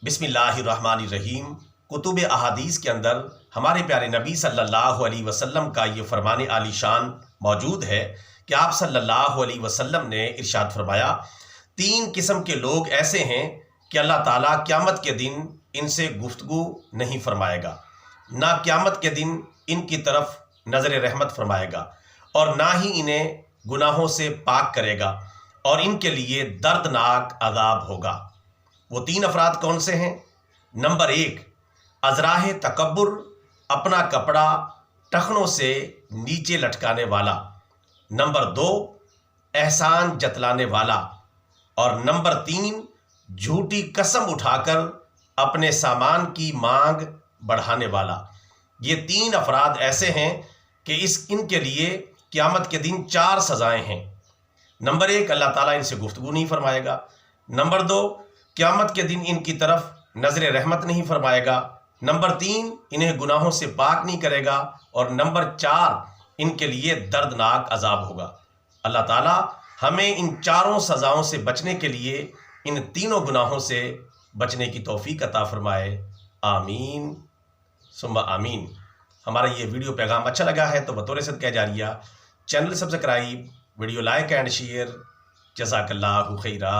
बिस्मिल्लाहिर्रहमानिर्रहीम। कुतुब अहादीस के अंदर हमारे प्यारे नबी सल्लल्लाहु अलैहि वसल्लम का ये फरमान आली शान मौजूद है कि आप सल्लल्लाहु अलैहि वसल्लम ने इरशाद फरमाया, 3 किस्म के लोग ऐसे हैं कि अल्लाह ताला क़यामत के दिन इनसे गुफ्तगू नहीं फरमाएगा, ना क़यामत के दिन इनकी तरफ नज़र रहमत फरमाएगा और ना ही इन्हें गुनाहों से पाक करेगा और इनके लिए दर्दनाक अज़ाब होगा। वो 3 अफराद कौन से हैं? नंबर 1, अज़राह तकब्बुर, अपना कपड़ा टखनों से नीचे लटकाने वाला। नंबर 2, एहसान जतलाने वाला। और नंबर 3, झूठी कसम उठाकर अपने सामान की मांग बढ़ाने वाला। ये 3 अफराद ऐसे हैं कि इनके लिए क़यामत के दिन 4 सज़ाएं हैं। नंबर 1, अल्लाह ताला इनसे गुफ्तगू नहीं फरमाएगा। नंबर 2, क़यामत के दिन इनकी तरफ नज़र रहमत नहीं फरमाएगा। नंबर 3, इन्हें गुनाहों से पाक नहीं करेगा। और नंबर 4, इनके लिए दर्दनाक अजाब होगा। अल्लाह ताला हमें इन 4 सज़ाओं से बचने के लिए इन तीनों गुनाहों से बचने की तौफीक अता फरमाए। आमीन सुम्मा आमीन। हमारा ये वीडियो पैगाम अच्छा लगा है तो बतौर सदका जारिया channel subscribe, video like and share. जज़ाकल्लाहु खैरा।